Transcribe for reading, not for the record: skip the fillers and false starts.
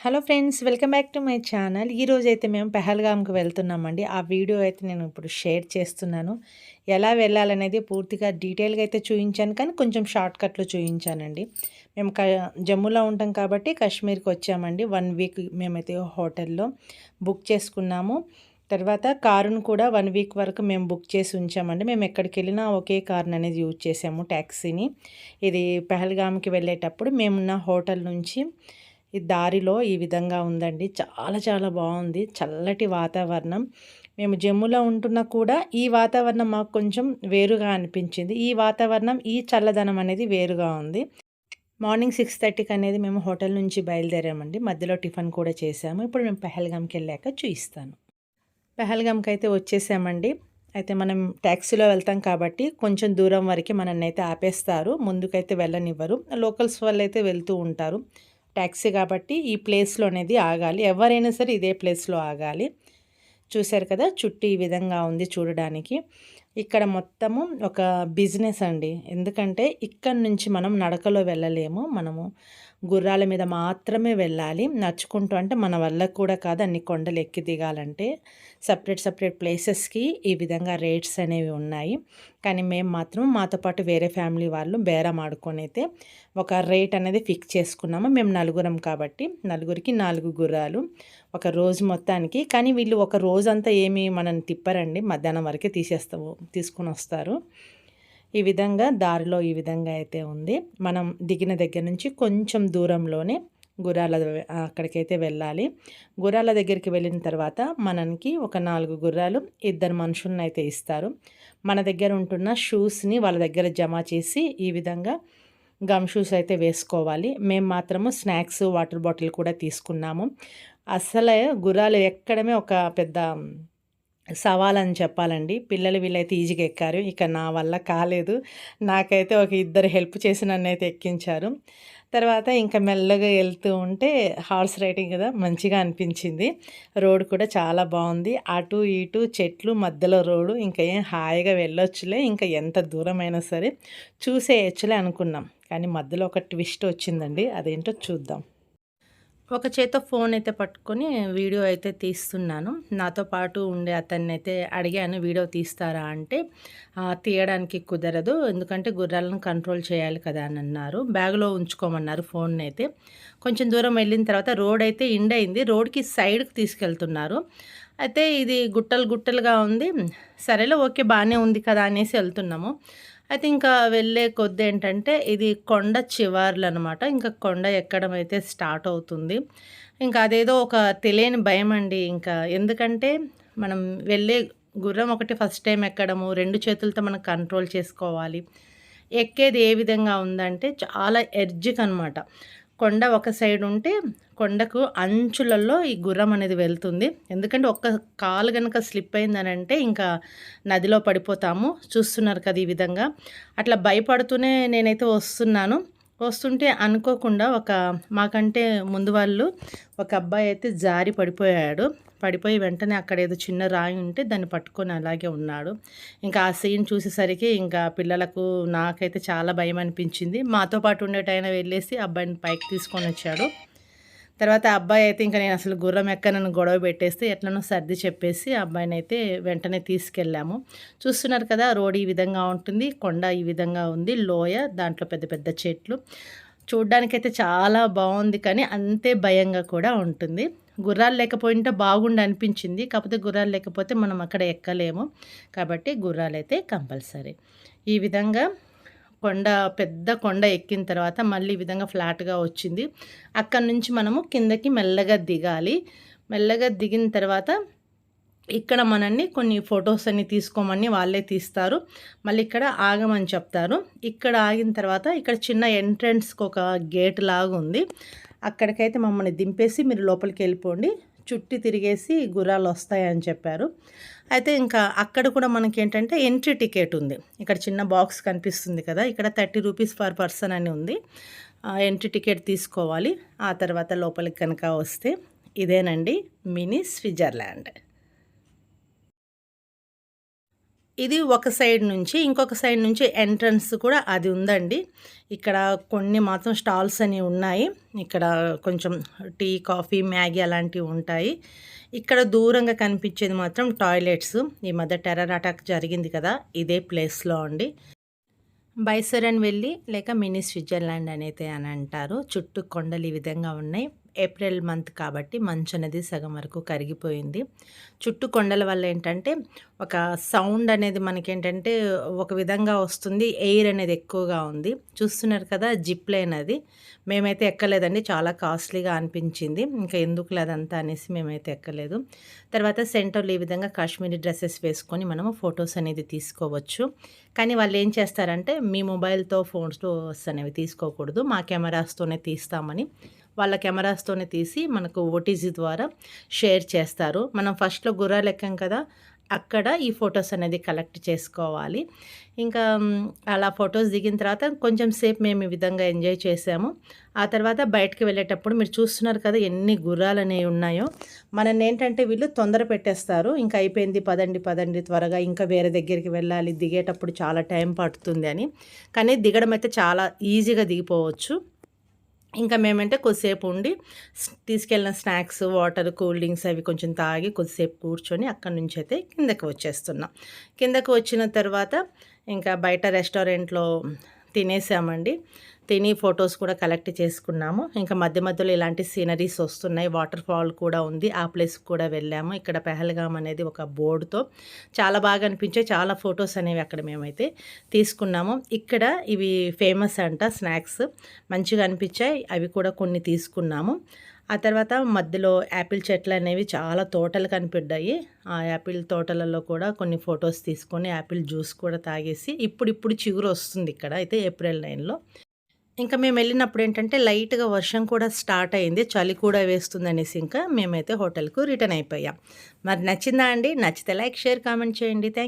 Hello friends, welcome back to my channel. ఈరోజైతే మేము పెహల్గామ్కి వెళ్తున్నామండి. ఆ వీడియో అయితే నేను ఇప్పుడు షేర్ చేస్తున్నాను. ఎలా వెళ్ళాలనేది పూర్తిగా డీటెయిల్గా అయితే చూపించాను, కానీ కొంచెం షార్ట్కట్లో చూపించానండి. మేము జమ్మూలో ఉంటాం కాబట్టి కాశ్మీర్కి వచ్చామండి. 1 వీక్ మేమైతే హోటల్లో బుక్ చేసుకున్నాము. తర్వాత కారును కూడా 1 వీక్ వరకు మేము బుక్ చేసి ఉంచామండి. మేము ఎక్కడికి వెళ్ళినా ఒకే కార్ని అనేది యూజ్ చేసాము, ట్యాక్సీని. ఇది పెహల్గామ్కి వెళ్ళేటప్పుడు మేమున్న హోటల్ నుంచి ఈ దారిలో ఈ విధంగా ఉందండి. చాలా చాలా బాగుంది. చల్లటి వాతావరణం. మేము జమ్మూలో ఉంటున్నా కూడా ఈ వాతావరణం మాకు కొంచెం వేరుగా అనిపించింది. ఈ వాతావరణం, ఈ చల్లదనం అనేది వేరుగా ఉంది. మార్నింగ్ 6:30కి అనేది మేము హోటల్ నుంచి బయలుదేరామండి. మధ్యలో టిఫిన్ కూడా చేసాము. ఇప్పుడు మేము పెహల్గామ్కి వెళ్ళాక చూపిస్తాను. పెహల్గామ్కి అయితే వచ్చేసామండి. అయితే మనం ట్యాక్సీలో వెళ్తాం కాబట్టి కొంచెం దూరం వరకు మనల్నైతే ఆపేస్తారు. ముందుకైతే వెళ్ళనివ్వరు. లోకల్స్ వాళ్ళైతే వెళ్తూ ఉంటారు. ట్యాక్సీ కాబట్టి ఈ ప్లేస్లో అనేది ఆగాలి. ఎవరైనా సరే ఇదే ప్లేస్లో ఆగాలి. చూశారు కదా, చుట్టూ ఈ విధంగా ఉంది చూడడానికి. ఇక్కడ మొత్తము ఒక బిజినెస్ అండి. ఎందుకంటే ఇక్కడ నుంచి మనం నడకలో వెళ్ళలేము. మనము గుర్రాల మీద మాత్రమే వెళ్ళాలి. నడుచుకుంటూ అంటే మన వల్ల కూడా కాదు, అన్ని కొండలు ఎక్కి దిగాలంటే. సపరేట్ ప్లేసెస్కి ఈ విధంగా రేట్స్ అనేవి ఉన్నాయి. కానీ మేము మాత్రం మాతో పాటు వేరే ఫ్యామిలీ వాళ్ళు బేరం ఆడుకొని అయితే ఒక రేట్ అనేది ఫిక్స్ చేసుకున్నాము. మేము నలుగురం కాబట్టి నలుగురికి 4 గుర్రాలు ఒక రోజు మొత్తానికి. కానీ వీళ్ళు ఒక రోజంతా ఏమి మనల్ని తిప్పరండి, మధ్యాహ్నం వరకే తీసుకొని వస్తారు. ఈ విధంగా దారిలో ఈ విధంగా అయితే ఉంది. మనం దిగిన దగ్గర నుంచి కొంచెం దూరంలోనే గుర్రాల అక్కడికైతే వెళ్ళాలి. గుర్రాల దగ్గరికి వెళ్ళిన తర్వాత మనకి ఒక 4 గుర్రాలు 2 మనుషులను అయితే ఇస్తారు. మన దగ్గర ఉంటున్న షూస్ని వాళ్ళ దగ్గర జమ చేసి ఈ విధంగా గమ్ షూస్ అయితే వేసుకోవాలి. మేము మాత్రము స్నాక్స్, వాటర్ బాటిల్ కూడా తీసుకున్నాము. అసలే గుర్రాలు ఎక్కడమే ఒక పెద్ద సవాలని చెప్పాలండి. పిల్లలు వీళ్ళైతే ఈజీగా ఎక్కారు. ఇక నా వల్ల కాలేదు. నాకైతే ఒక 2 హెల్ప్ చేసి నన్నైతే ఎక్కించారు. తర్వాత ఇంకా మెల్లగా వెళ్తూ ఉంటే హార్స్ రైడింగ్ కదా, మంచిగా అనిపించింది. రోడ్ కూడా చాలా బాగుంది. అటు ఇటు చెట్లు, మధ్యలో రోడ్డు. ఇంకా ఏం హాయిగా వెళ్ళొచ్చులే, ఇంకా ఎంత దూరమైనా సరే చూసేయచ్చులే అనుకున్నాం. కానీ మధ్యలో ఒక ట్విస్ట్ వచ్చిందండి. అదేంటో చూద్దాం. ఒక చేత్తో ఫోన్ అయితే పట్టుకొని వీడియో అయితే తీస్తున్నాను. నాతో పాటు ఉండే అతన్నైతే అడిగాను, వీడియో తీస్తారా అంటే తీయడానికి కుదరదు, ఎందుకంటే గుర్రాలను కంట్రోల్ చేయాలి కదా అని అన్నారు. బ్యాగ్లో ఉంచుకోమన్నారు ఫోన్ని అయితే. కొంచెం దూరం వెళ్ళిన తర్వాత రోడ్ అయితే ఎండ్ అయింది. రోడ్కి సైడ్కి తీసుకెళ్తున్నారు. అయితే ఇది గుట్టలు గుట్టలుగా ఉంది. సరేలే, ఓకే, బాగానే ఉంది కదా అనేసి వెళ్తున్నాము. అయితే ఇంకా వెళ్ళే కొద్ది ఏంటంటే ఇది కొండ చివర్లు అనమాట. ఇంకా కొండ ఎక్కడం అయితే స్టార్ట్ అవుతుంది. ఇంకా అదేదో ఒక తెలియని భయం అండి. ఇంకా ఎందుకంటే మనం వెళ్ళే గుర్రం ఒకటి ఫస్ట్ టైం ఎక్కడము, 2 చేతులతో మనం కంట్రోల్ చేసుకోవాలి. ఎక్కేది ఏ విధంగా ఉందంటే చాలా ఎడ్జ్‌కనమాట. కొండ ఒక సైడ్ ఉంటే కొండకు అంచులలో ఈ గుర్రం అనేది వెళ్తుంది. ఎందుకంటే ఒక్క కాలు గనక స్లిప్ అయిందనంటే ఇంకా నదిలో పడిపోతాము. చూస్తున్నారు కదా ఈ విధంగా. అట్లా భయపడుతూనే నేనైతే వస్తుంటే అనుకోకుండా మాకంటే ముందు వాళ్ళు ఒక అబ్బాయి అయితే జారి పడిపోయాడు. పడిపోయి వెంటనే అక్కడ ఏదో చిన్న రాయి ఉంటే దాన్ని పట్టుకొని అలాగే ఉన్నాడు. ఇంకా ఆ సీన్ చూసేసరికి ఇంకా పిల్లలకు, నాకైతే చాలా భయం అనిపించింది. మాతో పాటు ఉండేటాయన వెళ్ళేసి అబ్బాయిని పైకి తీసుకొని వచ్చాడు. తర్వాత ఆ అబ్బాయి అయితే ఇంకా నేను అసలు గుర్రం ఎక్కనని గొడవ పెట్టేస్తే ఎట్లనో సర్ది చెప్పేసి అబ్బాయిని అయితే వెంటనే తీసుకెళ్ళాము. చూస్తున్నారు కదా, రోడ్ ఈ విధంగా ఉంటుంది, కొండ ఈ విధంగా ఉంది, లోయ, దాంట్లో పెద్ద పెద్ద చెట్లు. చూడ్డానికైతే చాలా బాగుంది, కానీ అంతే భయంగా కూడా ఉంటుంది. గుర్రాలు లేకపోయింటే బాగుండి అనిపించింది. కాకపోతే గుర్రాలు లేకపోతే మనం అక్కడ ఎక్కలేము. కాబట్టి గుర్రాలైతే కంపల్సరీ. ఈ విధంగా పెద్ద కొండ ఎక్కిన తర్వాత మళ్ళీ ఈ విధంగా ఫ్లాట్గా వచ్చింది. అక్కడి నుంచి మనము కిందకి మెల్లగా దిగాలి. మెల్లగా దిగిన తర్వాత ఇక్కడ మనల్ని కొన్ని ఫొటోస్ అన్ని తీసుకోమని వాళ్ళే తీస్తారు. మళ్ళీ ఇక్కడ ఆగమని చెప్తారు. ఇక్కడ ఆగిన తర్వాత ఇక్కడ చిన్న ఎంట్రన్స్కి ఒక గేట్ లాగా ఉంది. అక్కడికైతే మమ్మల్ని దింపేసి మీరు లోపలికి వెళ్ళిపోండి, చుట్టి తిరిగేసి గుర్రాలు వస్తాయని చెప్పారు. అయితే ఇంకా అక్కడ కూడా మనకేంటంటే ఎంట్రీ టికెట్ ఉంది. ఇక్కడ చిన్న బాక్స్ కనిపిస్తుంది కదా, ఇక్కడ 30 రూపీస్ పర్ పర్సన్ అని ఉంది. ఎంట్రీ టికెట్ తీసుకోవాలి. ఆ తర్వాత లోపలికి కనుక వస్తే ఇదేనండి మినీ స్విట్జర్లాండ్. ఇది ఒక సైడ్ నుంచి, ఇంకొక సైడ్ నుంచి ఎంట్రన్స్ కూడా అది ఉందండి. ఇక్కడ కొన్ని మాత్రం స్టాల్స్ అనేవి ఉన్నాయి. ఇక్కడ కొంచెం టీ, కాఫీ, మ్యాగీ అలాంటివి ఉంటాయి. ఇక్కడ దూరంగా కనిపించేది మాత్రం టాయిలెట్స్. ఈ మధ్య టెర్రర్ అటాక్ జరిగింది కదా! ఇదే ప్లేస్‌లో అండి. బైసరన్ వెల్లి లేక మినీ స్విట్జర్లాండ్ అనైతే అని అంటారు. చుట్టూ కొండలు ఈ విధంగా ఉన్నాయి. ఏప్రిల్ మంత్ కాబట్టి మంచు అనేది సగం వరకు కరిగిపోయింది. చుట్టూ కొండల వల్ల ఏంటంటే ఒక సౌండ్ అనేది మనకేంటంటే ఒక విధంగా వస్తుంది. ఎయిర్ అనేది ఎక్కువగా ఉంది. చూస్తున్నారు కదా జిప్ లైన్ అది. మేమైతే ఎక్కలేదండి. చాలా కాస్ట్లీగా అనిపించింది. ఇంకా ఎందుకులే అదంతా అనేసి మేమైతే ఎక్కలేదు. తర్వాత సెంటర్‌లో ఈ విధంగా కాశ్మీరీ డ్రెసెస్ వేసుకొని మనము ఫోటోస్ అనేది తీసుకోవచ్చు. కానీ వాళ్ళు ఏం చేస్తారంటే మీ మొబైల్‌తో ఫోటోస్ అనేవి తీసుకోకూడదు. మా కెమెరాస్తోనే తీస్తామని వాళ్ళ కెమెరాస్తోనే తీసి మనకు ఓటీజీ ద్వారా షేర్ చేస్తారు. మనం ఫస్ట్‌లో గుర్రాలు ఎక్కాం కదా! అక్కడ ఈ ఫోటోస్ అనేది కలెక్ట్ చేసుకోవాలి. ఇంకా అలా ఫోటోస్ దిగిన తర్వాత కొంచెం సేపు మేము ఈ విధంగా ఎంజాయ్ చేసాము. ఆ తర్వాత బయటికి వెళ్ళేటప్పుడు మీరు చూస్తున్నారు కదా ఎన్ని గుర్రాలనేవి ఉన్నాయో. మనల్నేంటంటే వీళ్ళు తొందర పెట్టేస్తారు. ఇంక అయిపోయింది పదండి, పదండి త్వరగా ఇంకా వేరే దగ్గరికి వెళ్ళాలి. దిగేటప్పుడు చాలా టైం పడుతుంది అని. కానీ దిగడం అయితే చాలా ఈజీగా దిగిపోవచ్చు. ఇంకా మేమంటే కొద్దిసేపు ఉండి తీసుకెళ్ళిన స్నాక్స్, వాటర్, కూల్ డ్రింక్స్ అవి కొంచెం తాగి కొద్దిసేపు కూర్చొని అక్కడి నుంచైతే కిందకి వచ్చేస్తున్నాం. కిందకి వచ్చిన తర్వాత ఇంకా బయట రెస్టారెంట్‌లో తినేసామండి. తిని ఫోటోస్ కూడా కలెక్ట్ చేసుకున్నాము. ఇంకా మధ్య మధ్యలో ఇలాంటి సీనరీస్ వస్తున్నాయి. వాటర్ ఫాల్ కూడా ఉంది. ఆ ప్లేస్‌కి కూడా వెళ్ళాము. ఇక్కడ పెహల్గామ్ అనేది ఒక బోర్డ్‌తో చాలా బాగా అనిపించాయి. చాలా ఫోటోస్ అనేవి అక్కడ మేమైతే తీసుకున్నాము. ఇక్కడ ఇవి ఫేమస్ అంట స్నాక్స్. మంచిగా అనిపించాయి. అవి కూడా కొన్ని తీసుకున్నాము. ఆ తర్వాత మధ్యలో యాపిల్ చెట్లనేవి చాలా తోటలు కనిపడ్డాయి. ఆ యాపిల్ తోటలలో కూడా కొన్ని ఫోటోస్ తీసుకొని యాపిల్ జ్యూస్ కూడా తాగేసి ఇప్పుడిప్పుడు చిగురొస్తుంది ఇక్కడ అయితే ఏప్రిల్ 9లో. ఇంకా మేమెళ్ళినప్పుడు ఏంటంటే లైట్‌గా వర్షం కూడా స్టార్ట్ అయింది. చలి కూడా వేస్తుందనేసి ఇంకా మేమైతే హోటల్‌కు రిటర్న్ అయిపోయాం. మరి నచ్చిందా అండి? నచ్చితే లైక్, షేర్, కామెంట్ చేయండి.